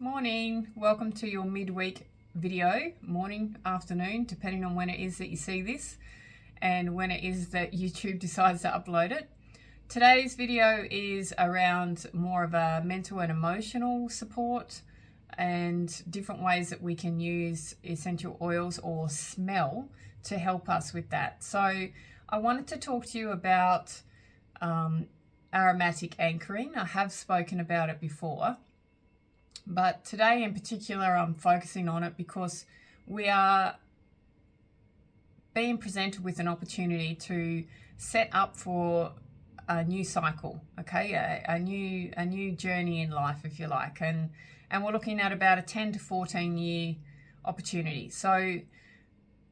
Morning, welcome to your midweek video, morning, afternoon, depending on when it is that you see this and when it is that YouTube decides to upload it. Today's video is around more of a mental and emotional support and different ways that we can use essential oils or smell to help us with that. So I wanted to talk to you about aromatic anchoring. I have spoken about it before, but today in particular I'm focusing on it because we are being presented with an opportunity to set up for a new cycle, okay, a new journey in life, if you like, and we're looking at about a 10 to 14 year opportunity. So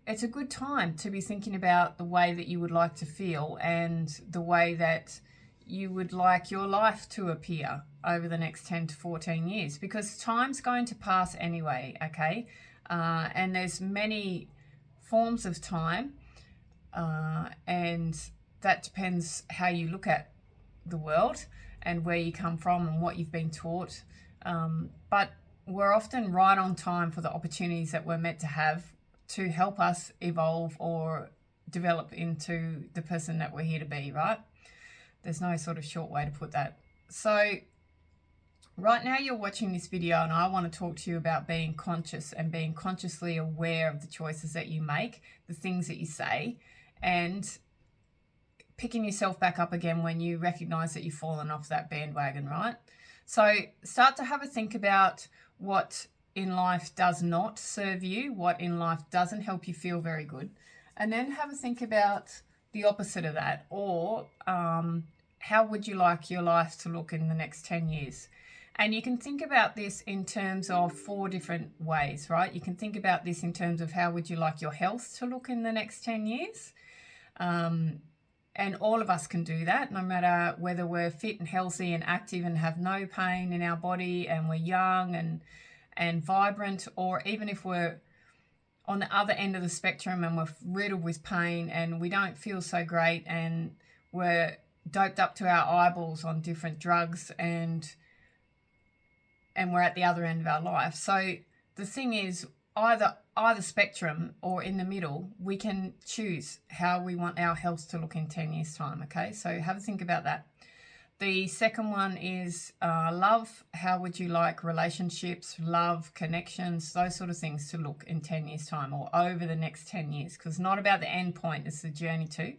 it's a good time to be thinking about the way that you would like to feel and the way that you would like your life to appear over the next 10 to 14 years, because time's going to pass anyway, okay? And there's many forms of time, and that depends how you look at the world and where you come from and what you've been taught. But we're often right on time for the opportunities that we're meant to have to help us evolve or develop into the person that we're here to be, right? There's no sort of short way to put that. So right now you're watching this video and I want to talk to you about being conscious and being consciously aware of the choices that you make, the things that you say, and picking yourself back up again when you recognize that you've fallen off that bandwagon, right? So start to have a think about what in life does not serve you, what in life doesn't help you feel very good, and then have a think about the opposite of that, or how would you like your life to look in the next 10 years? And you can think about this in terms of 4 different ways, right? You can think about this in terms of how would you like your health to look in the next 10 years? And all of us can do that, no matter whether we're fit and healthy and active and have no pain in our body and we're young and vibrant, or even if we're on the other end of the spectrum and we're riddled with pain and we don't feel so great and we're doped up to our eyeballs on different drugs and we're at the other end of our life. So the thing is, either spectrum or in the middle, we can choose how we want our health to look in 10 years time, okay? So have a think about that. The second one is love. How would you like relationships, love, connections, those sort of things to look in 10 years time or over the next 10 years? Because it's not about the end point, it's the journey too.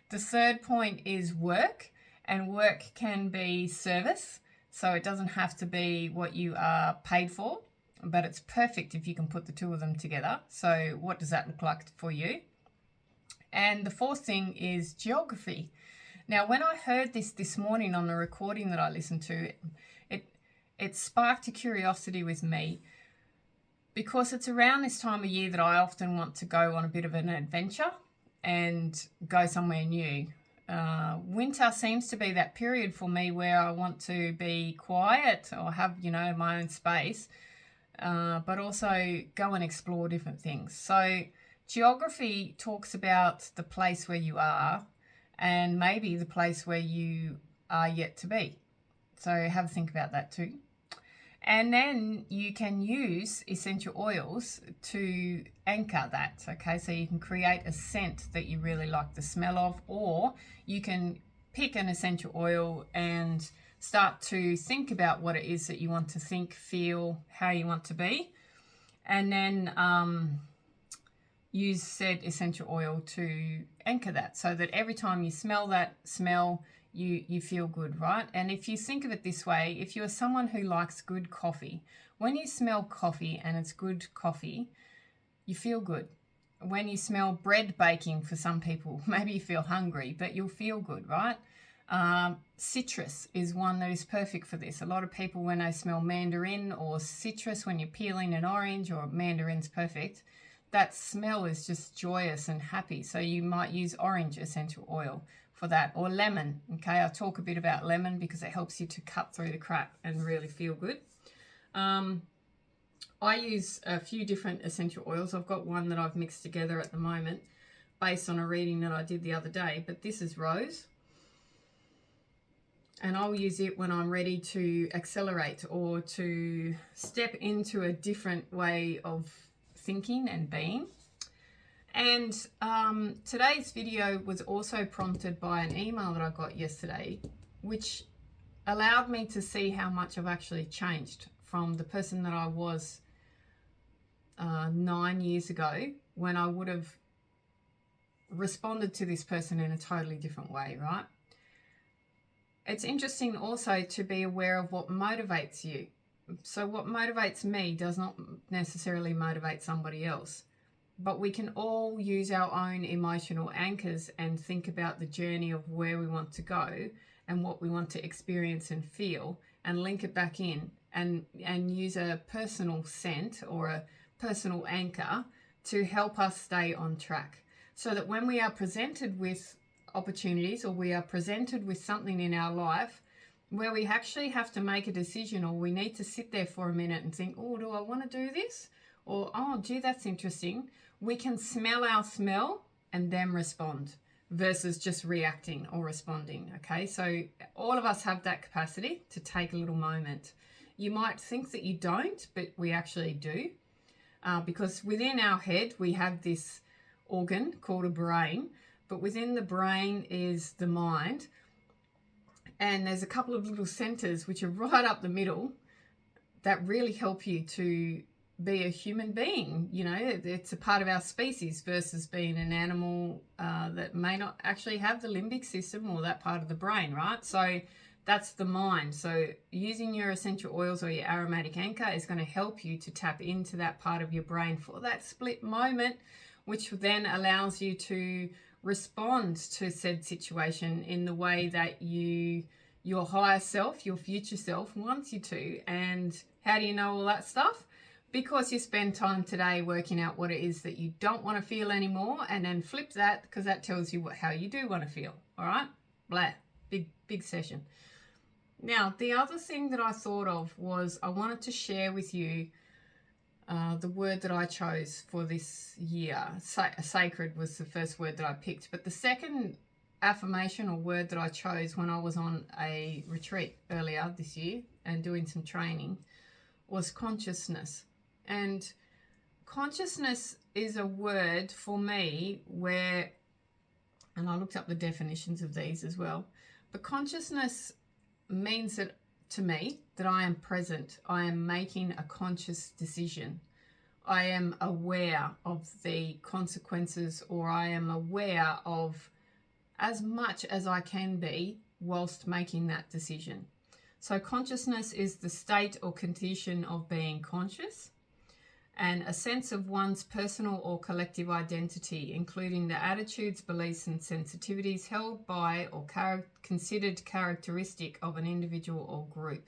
The third point is work, and work can be service. So it doesn't have to be what you are paid for, but it's perfect if you can put the two of them together. So what does that look like for you? And the fourth thing is geography. Now, when I heard this morning on the recording that I listened to, it sparked a curiosity with me, because it's around this time of year that I often want to go on a bit of an adventure and go somewhere new. Winter seems to be that period for me where I want to be quiet or have, my own space, but also go and explore different things. So geography talks about the place where you are and maybe the place where you are yet to be. So have a think about that too. And then you can use essential oils to anchor that, okay? So you can create a scent that you really like the smell of, or you can pick an essential oil and start to think about what it is that you want to think, feel, how you want to be, and then use said essential oil to anchor that, so that every time you smell that smell, you feel good, right? And if you think of it this way, if you're someone who likes good coffee, when you smell coffee and it's good coffee, you feel good. When you smell bread baking, for some people, maybe you feel hungry, but you'll feel good, right? Citrus is one that is perfect for this. A lot of people, when they smell mandarin or citrus, when you're peeling an orange, or mandarin's perfect, that smell is just joyous and happy. So you might use orange essential oil for that, or lemon, okay? I'll talk a bit about lemon because it helps you to cut through the crap and really feel good. I use a few different essential oils. I've got one that I've mixed together at the moment based on a reading that I did the other day, but this is rose. And I'll use it when I'm ready to accelerate or to step into a different way of thinking and being. And today's video was also prompted by an email that I got yesterday, which allowed me to see how much I've actually changed from the person that I was 9 years ago, when I would have responded to this person in a totally different way, right? It's interesting also to be aware of what motivates you. So what motivates me does not necessarily motivate somebody else. But we can all use our own emotional anchors and think about the journey of where we want to go and what we want to experience and feel, and link it back in and use a personal scent or a personal anchor to help us stay on track. So that when we are presented with opportunities, or we are presented with something in our life where we actually have to make a decision, or we need to sit there for a minute and think, oh, do I want to do this? Or, oh, gee, that's interesting. We can smell our smell and then respond versus just reacting or responding, okay? So all of us have that capacity to take a little moment. You might think that you don't, but we actually do, because within our head we have this organ called a brain, but within the brain is the mind, and there's a couple of little centers which are right up the middle that really help you to be a human being. You know, it's a part of our species versus being an animal that may not actually have the limbic system or that part of the brain, right? So that's the mind. So using your essential oils or your aromatic anchor is going to help you to tap into that part of your brain for that split moment, which then allows you to respond to said situation in the way that your higher self, your future self wants you to. And how do you know all that stuff? Because you spend time today working out what it is that you don't want to feel anymore, and then flip that, because that tells you how you do want to feel. All right? Blah. Big session. Now, the other thing that I thought of was I wanted to share with you the word that I chose for this year. Sacred was the first word that I picked, but the second affirmation or word that I chose when I was on a retreat earlier this year and doing some training was consciousness. And consciousness is a word for me where, and I looked up the definitions of these as well, but consciousness means that, to me, that I am present. I am making a conscious decision. I am aware of the consequences, or I am aware of as much as I can be whilst making that decision. So consciousness is the state or condition of being conscious, and a sense of one's personal or collective identity, including the attitudes, beliefs and sensitivities held by or considered characteristic of an individual or group.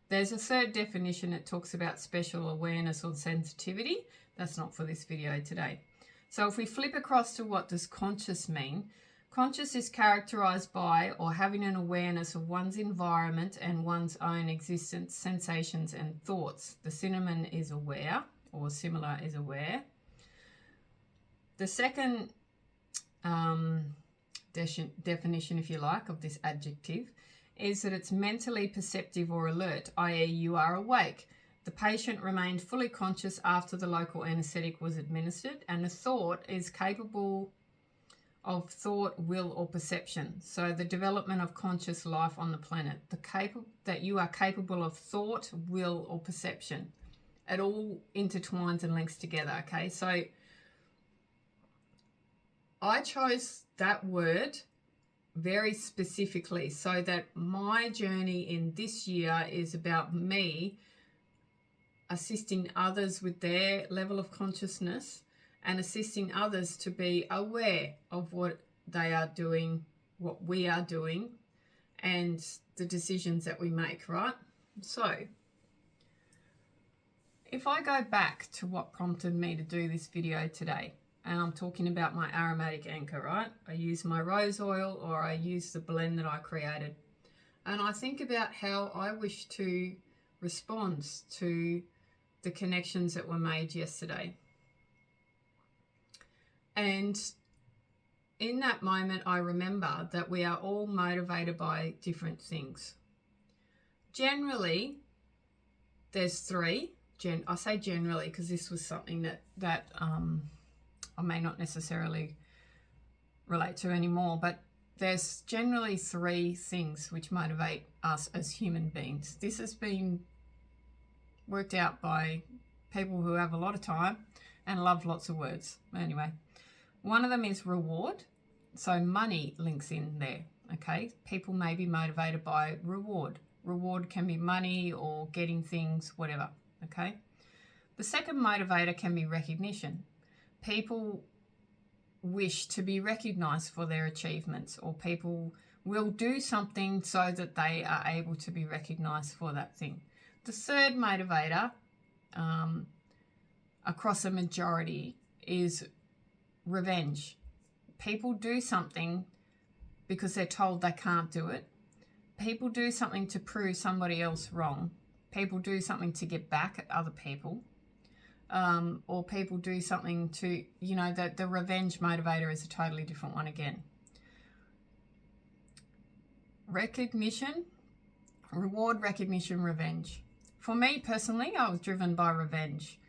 There's a third definition that talks about special awareness or sensitivity. That's not for this video today. So if we flip across to what does conscious mean, conscious is characterized by or having an awareness of one's environment and one's own existence, sensations and thoughts. The synonym is aware, or similar is aware. The second definition, if you like, of this adjective is that it's mentally perceptive or alert, i.e. you are awake. The patient remained fully conscious after the local anesthetic was administered, and the thought is capable of thought, will or perception. So the development of conscious life on the planet, that you are capable of thought, will or perception. It all intertwines and links together, okay? So I chose that word very specifically so that my journey in this year is about me assisting others with their level of consciousness and assisting others to be aware of what they are doing, what we are doing, and the decisions that we make, right? So if I go back to what prompted me to do this video today, and I'm talking about my aromatic anchor, right? I use my rose oil, or I use the blend that I created. And I think about how I wish to respond to the connections that were made yesterday. And in that moment, I remember that we are all motivated by different things. Generally, there's three. I say generally because this was something that I may not necessarily relate to anymore, but there's generally three things which motivate us as human beings. This has been worked out by people who have a lot of time and love lots of words. Anyway, one of them is reward. So money links in there, okay? People may be motivated by reward. Reward can be money or getting things, whatever, okay? The second motivator can be recognition. People wish to be recognized for their achievements, or people will do something so that they are able to be recognized for that thing. The third motivator across a majority is revenge. People do something because they're told they can't do it. People do something to prove somebody else wrong. People do something to get back at other people. Or people do something to, the revenge motivator is a totally different one again. Recognition, reward, recognition, revenge. For me personally, I was driven by revenge,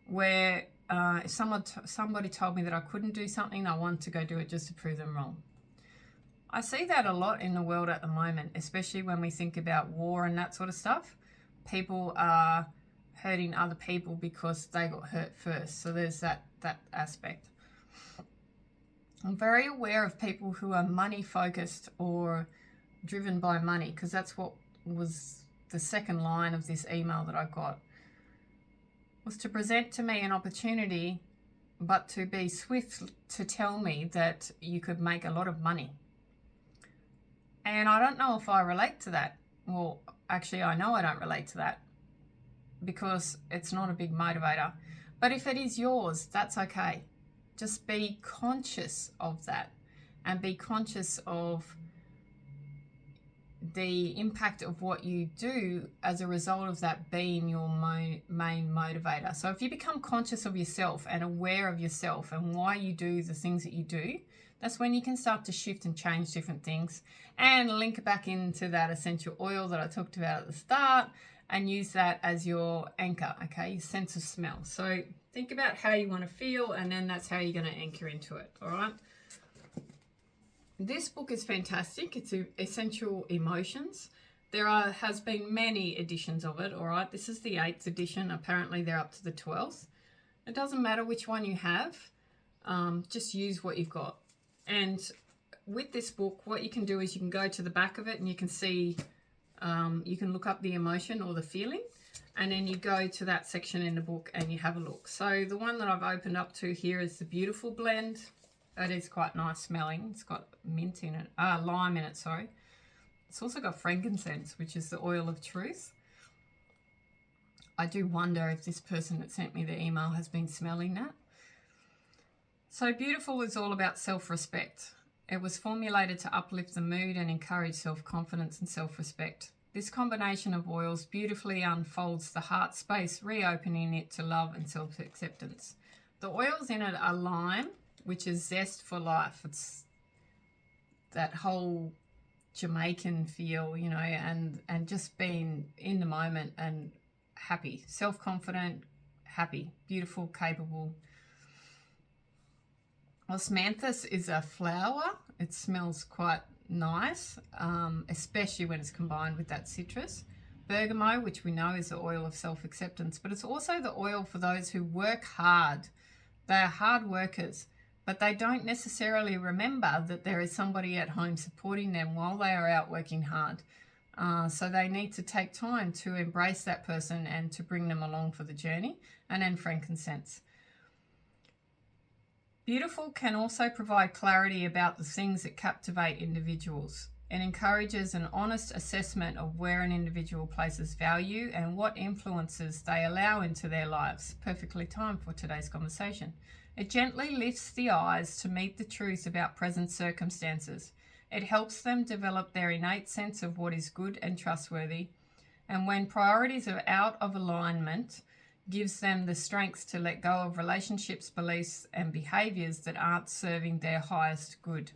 where if somebody told me that I couldn't do something, I wanted to go do it just to prove them wrong. I see that a lot in the world at the moment, especially when we think about war and that sort of stuff. People are hurting other people because they got hurt first. So there's that aspect. I'm very aware of people who are money focused or driven by money, because that's what was the second line of this email that I got, was to present to me an opportunity, but to be swift to tell me that you could make a lot of money. And I don't know if I relate to that. Well, actually, I know I don't relate to that because it's not a big motivator. But if it is yours, that's okay. Just be conscious of that and be conscious of the impact of what you do as a result of that being your main motivator. So if you become conscious of yourself and aware of yourself and why you do the things that you do, that's when you can start to shift and change different things and link back into that essential oil that I talked about at the start and use that as your anchor, okay, your sense of smell. So think about how you want to feel, and then that's how you're going to anchor into it, all right? This book is fantastic. It's Essential Emotions. There has been many editions of it, all right? This is the 8th edition. Apparently they're up to the 12th. It doesn't matter which one you have. Just use what you've got. And with this book, what you can do is you can go to the back of it and you can see, you can look up the emotion or the feeling, and then you go to that section in the book and you have a look. So the one that I've opened up to here is the Beautiful blend. That is quite nice smelling. It's got mint in it, lime in it, sorry. It's also got frankincense, which is the oil of truth. I do wonder if this person that sent me the email has been smelling that. So Beautiful is all about self-respect. It was formulated to uplift the mood and encourage self-confidence and self-respect. This combination of oils beautifully unfolds the heart space, reopening it to love and self-acceptance. The oils in it are lime, which is zest for life. It's that whole Jamaican feel, and just being in the moment and happy, self-confident, happy, beautiful, capable. Osmanthus is a flower. It smells quite nice, especially when it's combined with that citrus. Bergamot, which we know is the oil of self-acceptance, but it's also the oil for those who work hard. They are hard workers, but they don't necessarily remember that there is somebody at home supporting them while they are out working hard. So they need to take time to embrace that person and to bring them along for the journey. And then frankincense. Beautiful can also provide clarity about the things that captivate individuals. It encourages an honest assessment of where an individual places value and what influences they allow into their lives. Perfectly timed for today's conversation. It gently lifts the eyes to meet the truth about present circumstances. It helps them develop their innate sense of what is good and trustworthy. And when priorities are out of alignment, gives them the strength to let go of relationships, beliefs, and behaviors that aren't serving their highest good.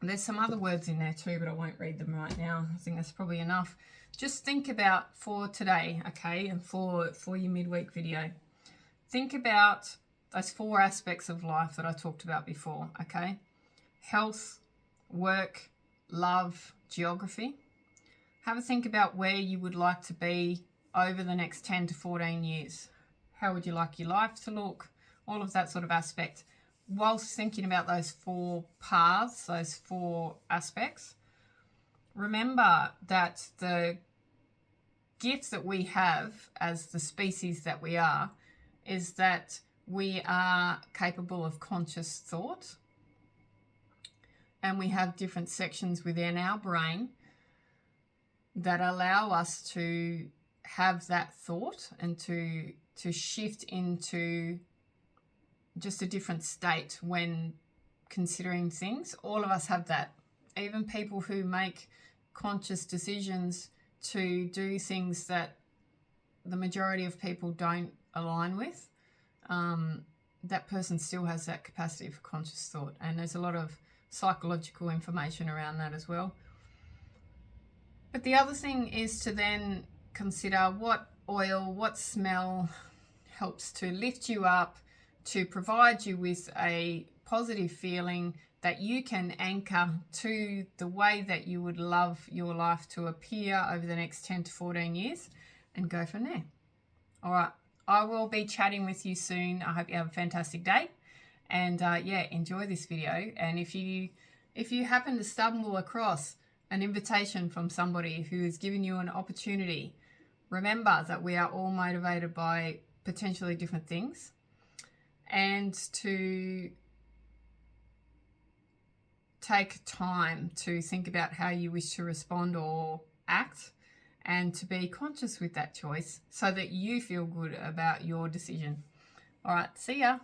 There's some other words in there too, but I won't read them right now. I think that's probably enough. Just think about for today, okay, and for your midweek video. Think about those 4 aspects of life that I talked about before, okay? Health, work, love, geography. Have a think about where you would like to be over the next 10 to 14 years. How would you like your life to look? All of that sort of aspect. Whilst thinking about those 4 paths, those 4 aspects, remember that the gift that we have as the species that we are is that we are capable of conscious thought, and we have different sections within our brain that allow us to have that thought and to shift into just a different state when considering things. All of us have that. Even people who make conscious decisions to do things that the majority of people don't align with, that person still has that capacity for conscious thought. And there's a lot of psychological information around that as well. But the other thing is to then consider what oil, what smell helps to lift you up, to provide you with a positive feeling that you can anchor to the way that you would love your life to appear over the next 10 to 14 years, and go from there. All right, I will be chatting with you soon. I hope you have a fantastic day, and yeah, enjoy this video. And if you happen to stumble across an invitation from somebody who is giving you an opportunity, remember that we are all motivated by potentially different things, and to take time to think about how you wish to respond or act, and to be conscious with that choice so that you feel good about your decision. All right, see ya.